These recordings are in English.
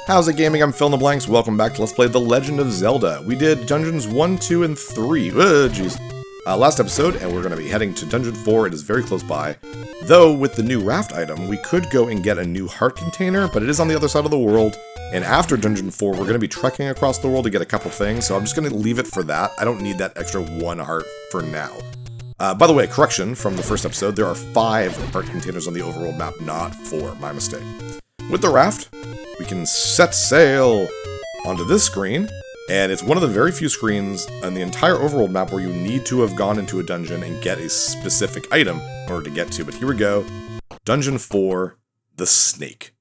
How's it gaming? I'm Phil in the Blanks. Welcome back to Let's Play The Legend of Zelda. We did Dungeons 1, 2, and 3. Last episode, and we're going to be heading to Dungeon 4. It is very close by. Though, with the new raft item, we could go and get a new heart container, but it is on the other side of the world. And after Dungeon 4, we're going to be trekking across the world to get a couple things, so I'm just going to leave it for that. I don't need that extra 1 heart for now. By the way, correction from the first episode, there are 5 heart containers on the overworld map, not 4. My mistake. With the raft, we can set sail onto this screen, and it's one of the very few screens on the entire overworld map where you need to have gone into a dungeon and get a specific item in order to get to. But here we go. Dungeon 4, the snake.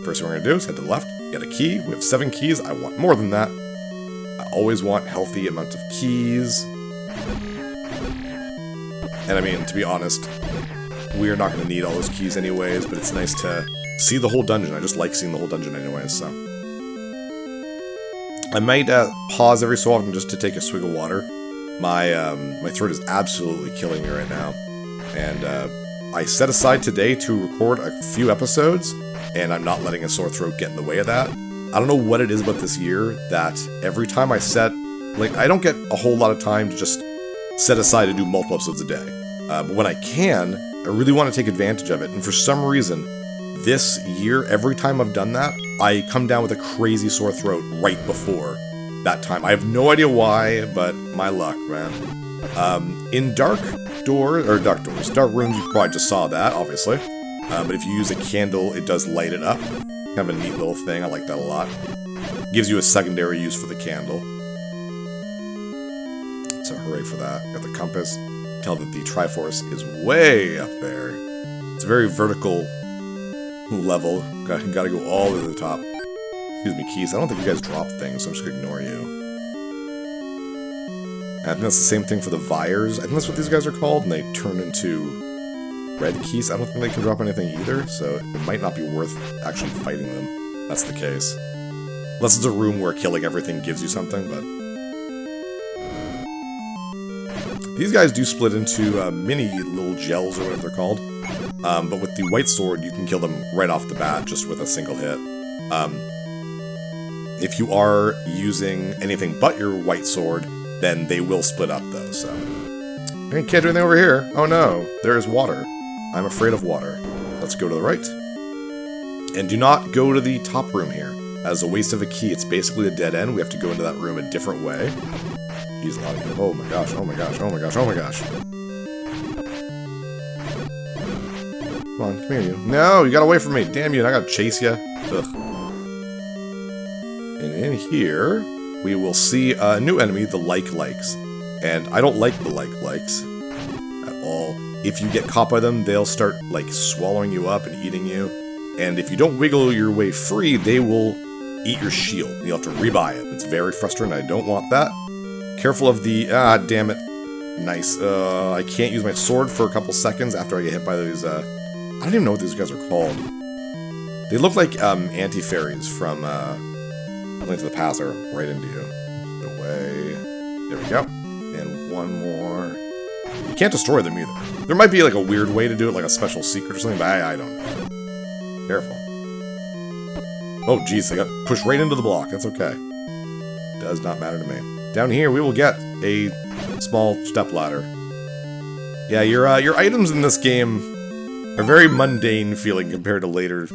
First thing we're going to do is head to the left, get a key. We have 7 keys. I want more than that. I always want healthy amount of keys. And I mean, to be honest, we're not going to need all those keys anyways, but it's nice to see the whole dungeon. I just like seeing the whole dungeon anyways, so. I might pause every so often just to take a swig of water. My throat is absolutely killing me right now. And I set aside today to record a few episodes, and I'm not letting a sore throat get in the way of that. I don't know what it is about this year that every time I I don't get a whole lot of time to just set aside to do multiple episodes a day. But when I can, I really want to take advantage of it, and for some reason, this year, every time I've done that, I come down with a crazy sore throat right before that time. I have no idea why, but my luck, man. In dark rooms, you probably just saw that, obviously. But if you use a candle, it does light it up. Kind of a neat little thing, I like that a lot. Gives you a secondary use for the candle. So hooray for that. Got the compass. Tell that the Triforce is way up there. It's a very vertical level. Gotta go all the way to the top. Excuse me, keys. I don't think you guys drop things, so I'm just gonna ignore you. And I think that's the same thing for the Vires. I think that's what these guys are called, and they turn into red keys. I don't think they can drop anything either, so it might not be worth actually fighting them. That's the case. Unless it's a room where killing everything gives you something, but these guys do split into mini little gels or whatever they're called. But with the white sword, you can kill them right off the bat just with a single hit. If you are using anything but your white sword, then they will split up though, so. I can't do anything over here. Oh no, there is water. I'm afraid of water. Let's go to the right. And do not go to the top room here. As a waste of a key, it's basically a dead end. We have to go into that room a different way. Jeez, a lot of people. Oh my gosh, oh my gosh, oh my gosh, oh my gosh. Come on, come here, you. No, you got away from me. Damn you, I gotta chase you. Ugh. And in here, we will see a new enemy, the likes. And I don't like the likes at all. If you get caught by them, they'll start, swallowing you up and eating you. And if you don't wiggle your way free, they will eat your shield. You'll have to rebuy it. It's very frustrating. I don't want that. Careful of the... damn it. Nice. I can't use my sword for a couple seconds after I get hit by these, I don't even know what these guys are called. They look like anti-fairies from Link to the Past. They're right into you. Away. There we go. And one more. You can't destroy them either. There might be a weird way to do it, like a special secret or something, but I don't know. Careful. Oh jeez, I got pushed right into the block. That's okay. Does not matter to me. Down here we will get a small stepladder. Yeah, your items in this game are very mundane feeling compared to later.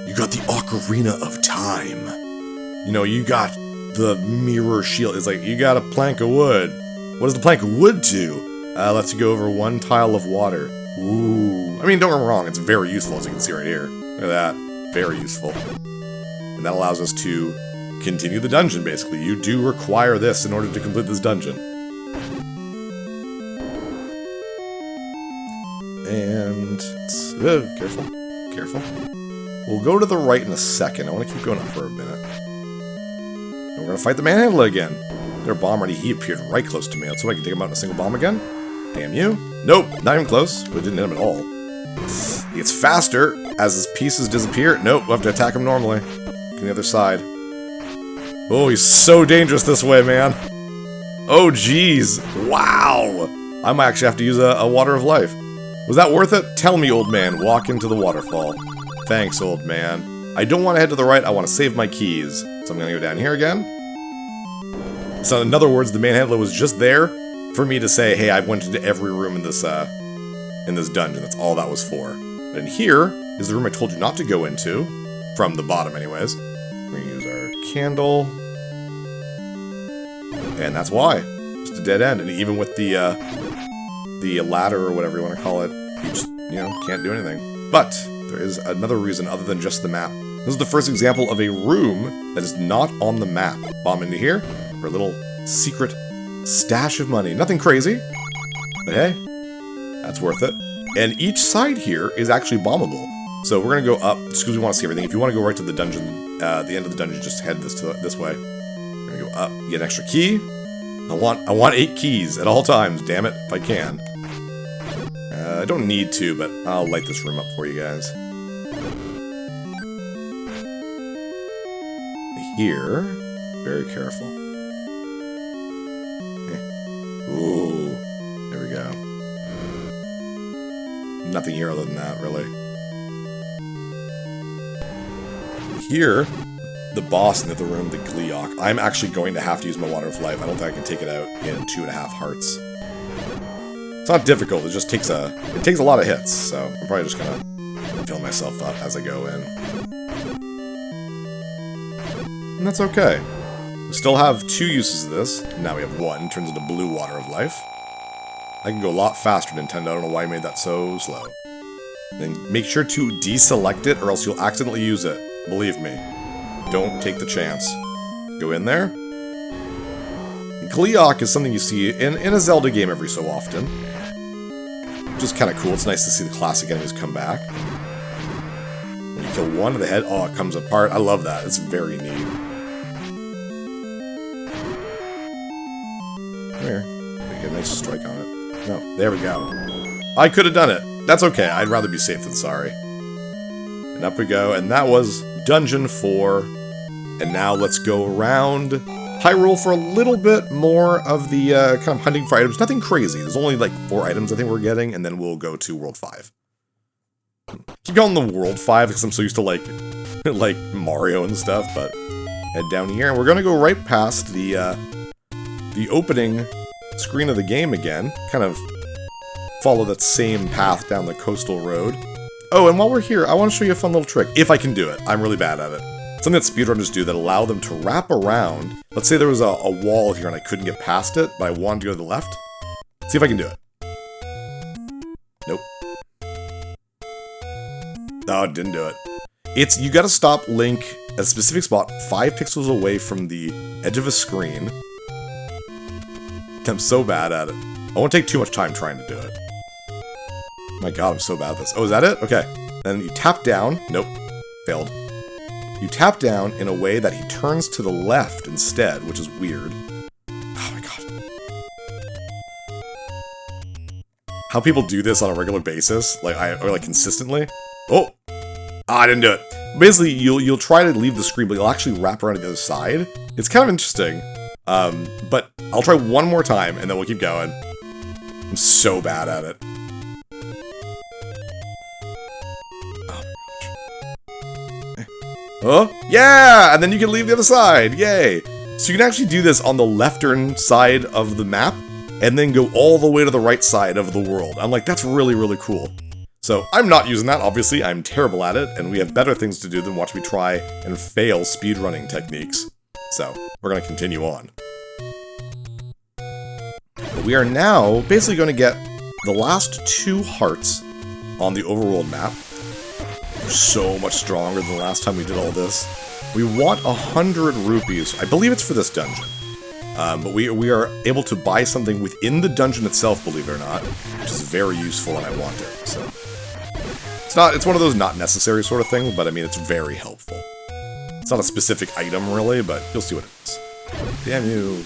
You got the Ocarina of Time. You know, you got the mirror shield. It's like, you got a plank of wood. What does the plank of wood do? Lets you go over 1 tile of water. Ooh. I mean, don't get me wrong, it's very useful, as you can see right here. Look at that. Very useful. And that allows us to continue the dungeon, basically. You do require this in order to complete this dungeon. And... careful. We'll go to the right in a second. I want to keep going up for a minute. And we're going to fight the manhandler again. Their bomb ready. He appeared right close to me. That's why I can take him out in a single bomb again. Damn you. Nope, not even close. We didn't hit him at all. He gets faster as his pieces disappear. Nope, we'll have to attack him normally. Get the other side. Oh, he's so dangerous this way, man. Oh, jeez. Wow. I might actually have to use a Water of Life. Was that worth it? Tell me, old man. Walk into the waterfall. Thanks, old man. I don't want to head to the right, I want to save my keys. So I'm going to go down here again. So in other words, the manhandler was just there for me to say, hey, I went into every room in this dungeon. That's all that was for. But in here is the room I told you not to go into, from the bottom anyways. We're going to use our candle. And that's why. Just a dead end. And even with the ladder or whatever you want to call it, you just, can't do anything. But there is another reason other than just the map. This is the first example of a room that is not on the map. Bomb into here for a little secret stash of money. Nothing crazy, but hey, that's worth it. And each side here is actually bombable. So we're going to go up, just because we want to see everything. If you want to go right to the dungeon, the end of the dungeon, just head this way. We're going to go up, get an extra key. I want 8 keys at all times, damn it, if I can. I don't need to, but I'll light this room up for you guys. Here, very careful. Ooh, there we go. Nothing here other than that, really. Here, the boss in the other room, the Gleeok. I'm actually going to have to use my Water of Life. I don't think I can take it out in 2.5 hearts. It's not difficult, it just takes a lot of hits, so I'm probably just gonna fill myself up as I go in. And that's okay. We still have 2 uses of this. Now we have 1, turns into blue Water of Life. I can go a lot faster, Nintendo. I don't know why I made that so slow. Then make sure to deselect it, or else you'll accidentally use it. Believe me. Don't take the chance. Go in there. Gleeok is something you see in a Zelda game every so often. Which is kind of cool. It's nice to see the classic enemies come back. When you kill one of the head, oh, it comes apart. I love that. It's very neat. Come here. Make a nice strike on it. No, there we go. I could have done it. That's okay. I'd rather be safe than sorry. And up we go. And that was Dungeon 4. And now let's go around Hyrule for a little bit more of the kind of hunting for items. Nothing crazy. There's only like 4 items I think we're getting, and then we'll go to World 5. Keep going to World 5 because I'm so used to like Mario and stuff, but head down here, and we're gonna go right past the opening screen of the game again. Kind of follow that same path down the coastal road. Oh, and while we're here, I want to show you a fun little trick. If I can do it. I'm really bad at it. Something that speedrunners do that allow them to wrap around. Let's say there was a wall here and I couldn't get past it, but I wanted to go to the left. Let's see if I can do it. Nope. Oh, it didn't do it. You gotta stop Link at a specific spot 5 pixels away from the edge of a screen. I'm so bad at it. I won't take too much time trying to do it. My god, I'm so bad at this. Oh, is that it? Okay. Then you tap down. Nope. Failed. You tap down in a way that he turns to the left instead, which is weird. Oh my god. How people do this on a regular basis, or consistently. Oh! I didn't do it. Basically, you'll try to leave the screen, but you'll actually wrap around to the other side. It's kind of interesting. But I'll try one more time, and then we'll keep going. I'm so bad at it. Oh, yeah! And then you can leave the other side. Yay! So you can actually do this on the left-turn side of the map, and then go all the way to the right side of the world. I'm like, that's really, really cool. So I'm not using that, obviously. I'm terrible at it, and we have better things to do than watch me try and fail speedrunning techniques. So we're going to continue on. But we are now basically going to get the last 2 hearts on the overworld map. So much stronger than the last time we did all this. We want 100 rupees. I believe it's for this dungeon. But we are able to buy something within the dungeon itself, believe it or not, which is very useful and I want it. So it's one of those not necessary sort of things, but I mean it's very helpful. It's not a specific item really, but you'll see what it is. Damn you.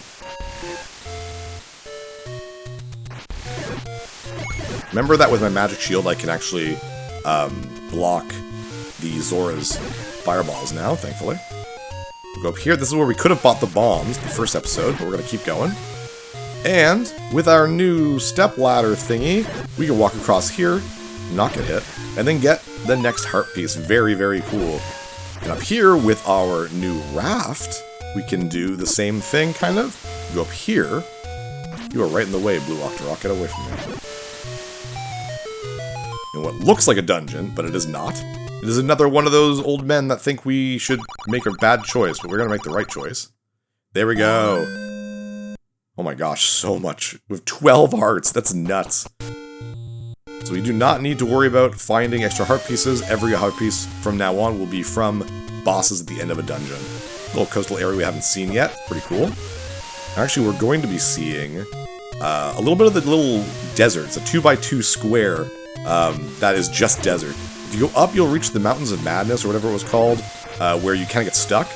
Remember that with my magic shield I can actually block the Zora's fireballs now, thankfully. We'll go up here. This is where we could have bought the bombs the first episode, but we're going to keep going. And with our new step ladder thingy, we can walk across here, not get hit, and then get the next heart piece. Very, very cool. And up here with our new raft, we can do the same thing, kind of. Go up here. You are right in the way, Blue Octorok. Get away from me. In what looks like a dungeon, but it is not. It is another one of those old men that think we should make a bad choice, but we're going to make the right choice. There we go. Oh my gosh, so much. We have 12 hearts. That's nuts. So we do not need to worry about finding extra heart pieces. Every heart piece from now on will be from bosses at the end of a dungeon. Little coastal area we haven't seen yet. Pretty cool. Actually, we're going to be seeing a little bit of the little desert. It's a 2x2 square that is just desert. If you go up, you'll reach the Mountains of Madness, or whatever it was called, where you kind of get stuck.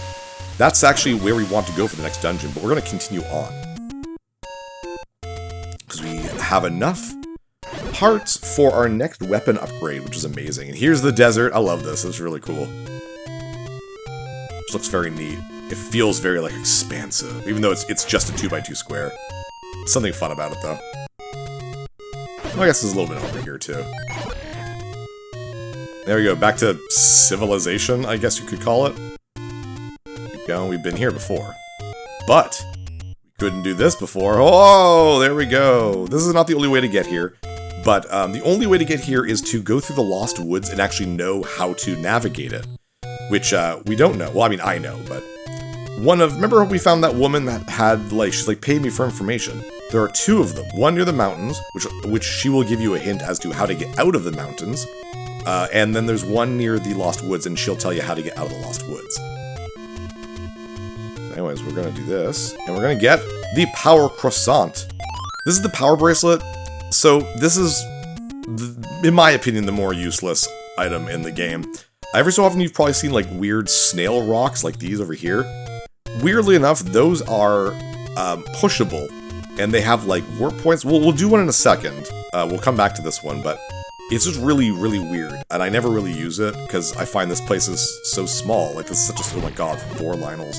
That's actually where we want to go for the next dungeon, but we're going to continue on. Because we have enough hearts for our next weapon upgrade, which is amazing. And here's the desert. I love this. It's really cool. It looks very neat. It feels very, like, expansive, even though it's just a 2x2 square. Something fun about it, though. Well, I guess there's a little bit over here, too. There we go, back to civilization, I guess you could call it. Keep going, we've been here before. But, we couldn't do this before. Oh, there we go. This is not the only way to get here. But the only way to get here is to go through the Lost Woods and actually know how to navigate it. Which, we don't know. Well, I mean, I know, but... remember we found that woman that had, like, she's like, paid me for information. There are two of them. One near the mountains, which she will give you a hint as to how to get out of the mountains. And then there's one near the Lost Woods, and she'll tell you how to get out of the Lost Woods. Anyways, we're gonna do this, and we're gonna get the Power Croissant. This is the Power Bracelet, so this is, in my opinion, the more useless item in the game. Every so often you've probably seen, like, weird snail rocks like these over here. Weirdly enough, those are pushable, and they have, like, warp points. We'll do one in a second. We'll come back to this one, but it's just really, really weird, and I never really use it, because I find this place is so small. Like, this is such a, oh my god, 4 Lionels.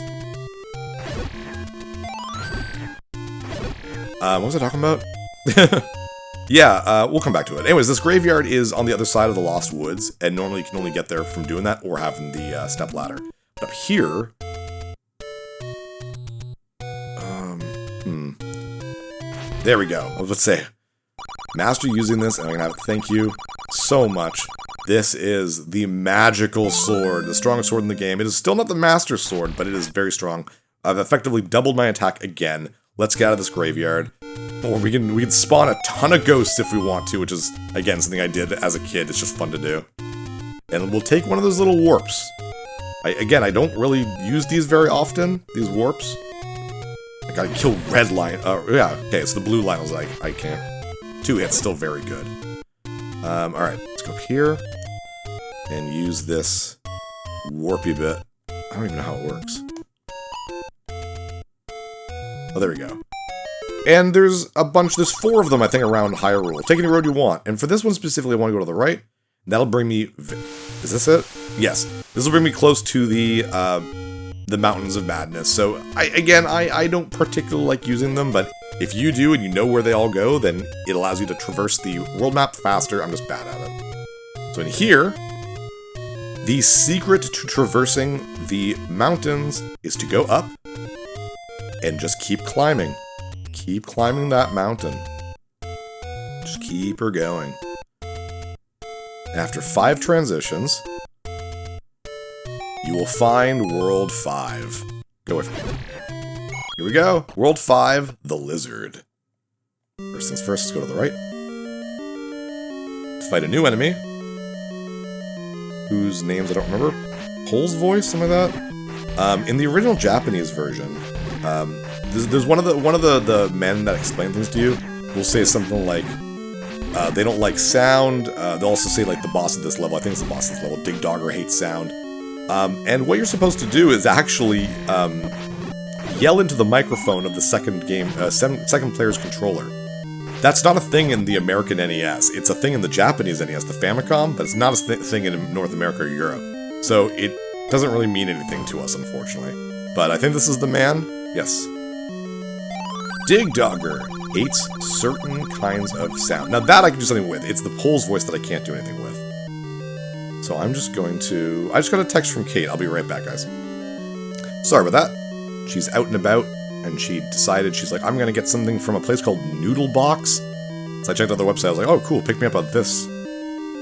What was I talking about? Yeah, we'll come back to it. Anyways, this graveyard is on the other side of the Lost Woods, and normally you can only get there from doing that, or having the step ladder. But up here... There we go. Let's say, master using this, and I'm gonna have to thank you so much. This is the magical sword, the strongest sword in the game. It is still not the master sword, but it is very strong. I've effectively doubled my attack again. Let's get out of this graveyard. Or we can spawn a ton of ghosts if we want to, which is, again, something I did as a kid. It's just fun to do. And we'll take one of those little warps. Again, I don't really use these very often, these warps. I gotta kill red lion. Yeah, okay, it's the blue Lionels I can't. 2 hits, still very good. Alright, let's go up here. And use this warpy bit. I don't even know how it works. Oh, there we go. And there's 4 of them, I think, around Hyrule. Take any road you want. And for this one specifically, I want to go to the right. That'll bring me... Is this it? Yes. This will bring me close to the Mountains of Madness. So, I don't particularly like using them, but if you do and you know where they all go, then it allows you to traverse the world map faster. I'm just bad at it. So in here, the secret to traversing the mountains is to go up and just keep climbing. Keep climbing that mountain. Just keep her going. After 5 transitions, you will find World 5. Go with me. Here we go. World 5, the Lizard. First things first, let's go to the right. To fight a new enemy. Whose names I don't remember. Pole's voice, something like that. In the original Japanese version, there's one of the men that explain things to you will say something like, they don't like sound. They'll also say, like, the boss of this level, I think it's the boss of this level, Dig Dogger hates sound. And what you're supposed to do is actually yell into the microphone of the second player's controller. That's not a thing in the American NES. It's a thing in the Japanese NES, the Famicom, but it's not a thing in North America or Europe. So it doesn't really mean anything to us, unfortunately. But I think this is the man. Yes. Dig Dogger hates certain kinds of sound. Now that I can do something with. It's the Pole's voice that I can't do anything with. So I'm just going to... I just got a text from Kate. I'll be right back, guys. Sorry about that. She's out and about, and she decided, she's like, I'm going to get something from a place called Noodle Box. So I checked out their website. I was like, oh, cool, pick me up on this.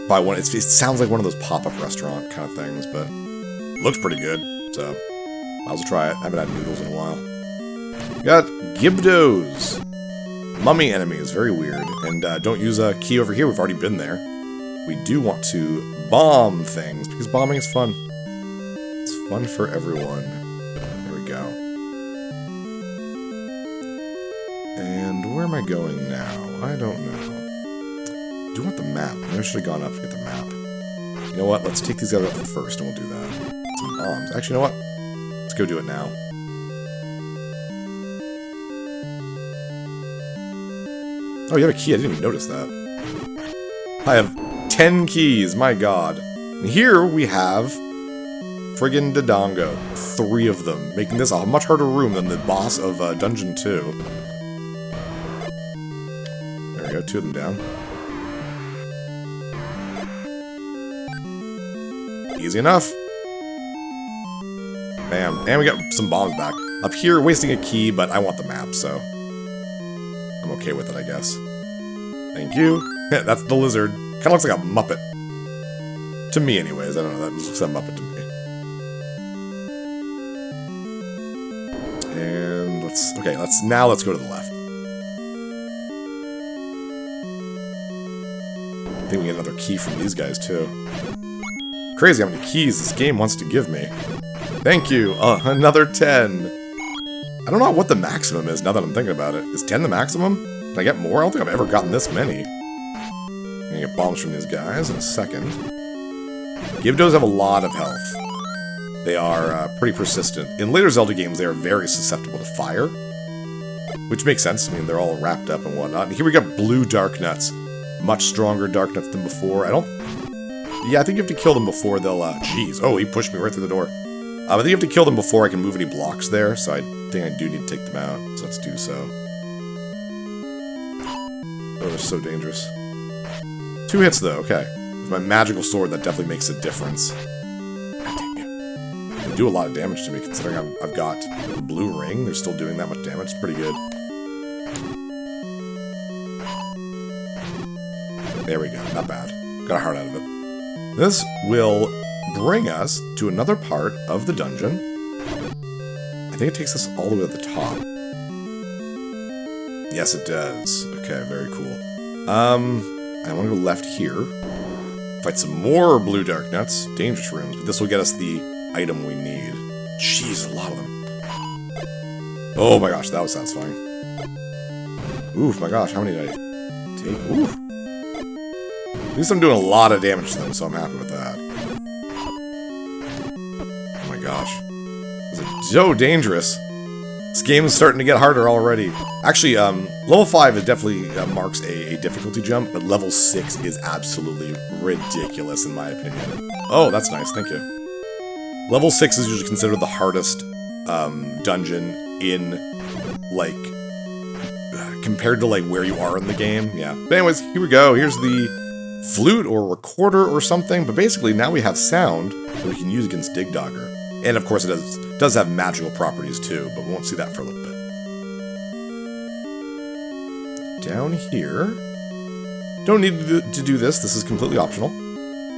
Buy one. It sounds like one of those pop-up restaurant kind of things, but it looks pretty good. So might as well try it. I haven't had noodles in a while. We got Gibdos. Mummy enemies, very weird. And don't use a key over here, we've already been there. We do want to bomb things, because bombing is fun. It's fun for everyone. There we go. And where am I going now? I don't know. Do you want the map? Maybe I should have gone up to get the map. You know what? Let's take these guys up first, and we'll do that. Some bombs. Actually, you know what? Let's go do it now. Oh, you have a key. I didn't even notice that. I have 10 keys. My god. And here we have friggin' Dodongo. 3 of them. Making this a much harder room than the boss of Dungeon 2. There we go. 2 of them down. Easy enough. Bam. And we got some bombs back. Up here, wasting a key, but I want the map, so... I'm okay with it, I guess. Thank you. That's the lizard. Kind of looks like a Muppet. To me, anyways. I don't know. That looks like a Muppet to me. And let's... Okay, let's go to the left. I think we get another key from these guys, too. Crazy how many keys this game wants to give me. Thank you. Another 10. I don't know what the maximum is now that I'm thinking about it. Is 10 the maximum? Can I get more? I don't think I've ever gotten this many. I'm gonna get bombs from these guys in a second. Gibdos have a lot of health. They are pretty persistent. In later Zelda games, they are very susceptible to fire. Which makes sense. I mean, they're all wrapped up and whatnot. And here we got blue dark nuts. Much stronger dark nuts than before. Yeah, I think you have to kill them before they'll... Jeez. Oh, he pushed me right through the door. I think you have to kill them before I can move any blocks there, so I think I do need to take them out, so let's do so. Oh, they're so dangerous. 2 hits, though, okay. With my magical sword, that definitely makes a difference. God dang it. They do a lot of damage to me, considering I've got the blue ring. They're still doing that much damage. It's pretty good. There we go. Not bad. Got a heart out of it. This will... bring us to another part of the dungeon. I think it takes us all the way to the top. Yes, it does. Okay, very cool. I want to go left here. Fight some more blue dark nuts. Dangerous rooms, but this will get us the item we need. Jeez, a lot of them. Oh my gosh, that was satisfying. Oof, my gosh, how many did I take? Oof. At least I'm doing a lot of damage to them, so I'm happy with that. Gosh. This is so dangerous. This game is starting to get harder already. Actually, level 5 is definitely marks a difficulty jump, but level 6 is absolutely ridiculous in my opinion. Oh, that's nice, thank you. Level 6 is usually considered the hardest dungeon in, like, compared to, like, where you are in the game. Yeah. But anyways, here we go. Here's the flute or recorder or something, but basically now we have sound that we can use against Digdogger. And of course it does have magical properties too, but we won't see that for a little bit. Down here... Don't need to do this, this is completely optional.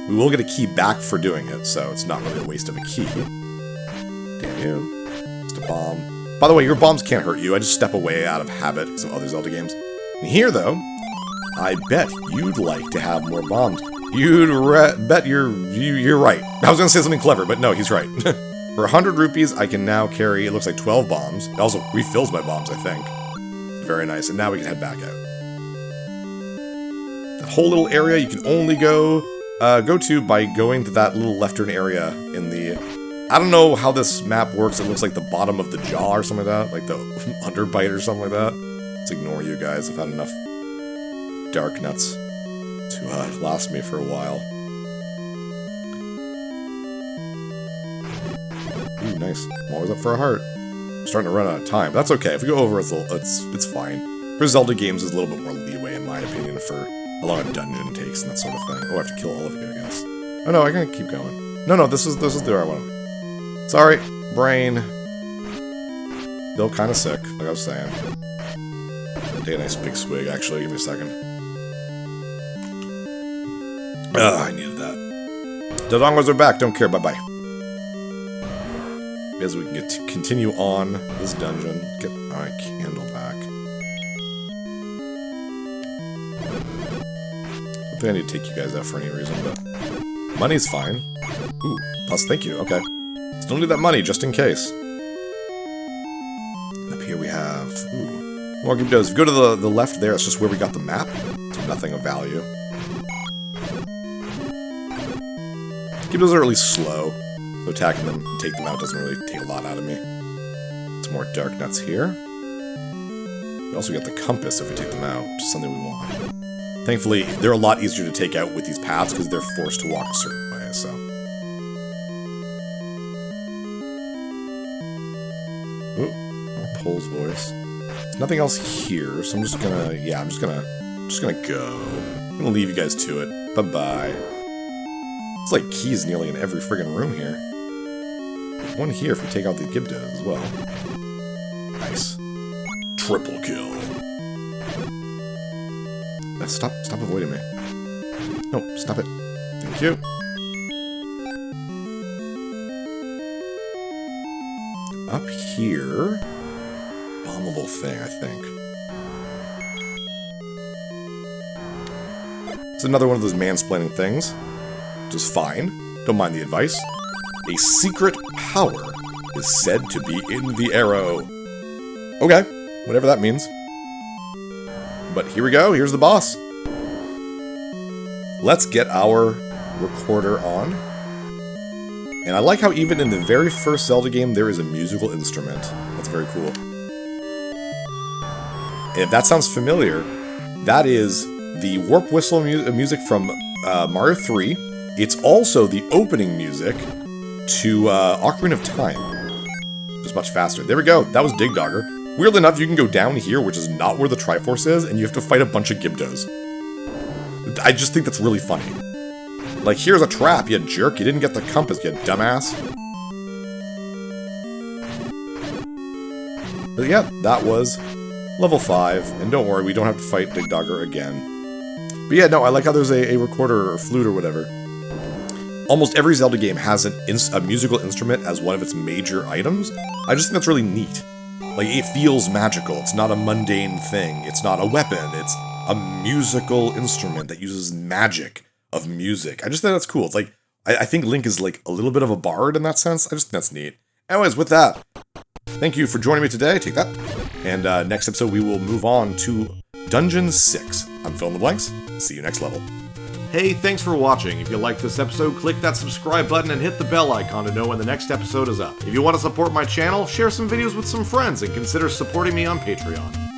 We will get a key back for doing it, so it's not really a waste of a key. Damn you. Just a bomb. By the way, your bombs can't hurt you, I just step away out of habit because of other Zelda games. And here though, I bet you'd like to have more bombs. You'd bet you're right. I was gonna say something clever, but no, he's right. For 100 rupees, I can now carry, it looks like 12 bombs. It also refills my bombs, I think. Very nice, and now we can head back out. The whole little area you can only go to by going to that little left turn area in the... I don't know how this map works, it looks like the bottom of the jaw or something like that, like the underbite or something like that. Let's ignore you guys, I've had enough dark nuts to last me for a while. Ooh, nice. I'm always up for a heart. I'm starting to run out of time. That's okay. If we go over, it's fine. For Zelda games, there's a little bit more leeway, in my opinion, for how long a dungeon takes and that sort of thing. Oh, I have to kill all of you, I guess. Oh no, I can keep going. No, this is the right one. Sorry, brain. Still kind of sick, like I was saying. Take a nice big swig, actually. Give me a second. I needed that. The dongos are back. Don't care. Bye-bye. As we can get to continue on this dungeon. Get my candle back. I don't think I need to take you guys out for any reason, but money's fine. Ooh, plus thank you. Okay. Still need that money, just in case. Up here we have... Ooh. More Gibdos. If you go to the left there, it's just where we got the map. So nothing of value. Gibdos are really slow. So attacking them and take them out doesn't really take a lot out of me. Some more dark nuts here. We also get the compass if we take them out, which is something we want. Thankfully, they're a lot easier to take out with these paths because they're forced to walk a certain way, so... Ooh, Pole's voice. There's nothing else here, so I'm just gonna... Yeah, I'm just gonna go. I'm gonna leave you guys to it. Bye-bye. It's like keys nearly in every friggin' room here. One here if we take out the Gibdos as well. Nice. Triple kill. Stop avoiding me. No, stop it. Thank you. Up here... Bombable thing, I think. It's another one of those mansplaining things. Which is fine. Don't mind the advice. A secret power is said to be in the arrow. Okay, whatever that means. But here we go, here's the boss. Let's get our recorder on. And I like how even in the very first Zelda game, there is a musical instrument. That's very cool. And if that sounds familiar, that is the Warp Whistle music from Mario 3. It's also the opening music to Ocarina of Time. Just much faster. There we go. That was Dig Dogger. Weirdly enough, you can go down here, which is not where the Triforce is, and you have to fight a bunch of Gibdos. I just think that's really funny. Like, here's a trap, you jerk. You didn't get the compass, you dumbass. But yeah, that was level 5. And don't worry, we don't have to fight Dig Dogger again. But yeah, no, I like how there's a recorder or flute or whatever. Almost every Zelda game has a musical instrument as one of its major items. I just think that's really neat. Like, it feels magical. It's not a mundane thing. It's not a weapon. It's a musical instrument that uses magic of music. I just think that's cool. It's like, I think Link is like a little bit of a bard in that sense. I just think that's neat. Anyways, with that, thank you for joining me today. Take that. And next episode, we will move on to Dungeon 6. I'm Phil in the Blanks. See you next level. Hey, thanks for watching. If you liked this episode, click that subscribe button and hit the bell icon to know when the next episode is up. If you want to support my channel, share some videos with some friends and consider supporting me on Patreon.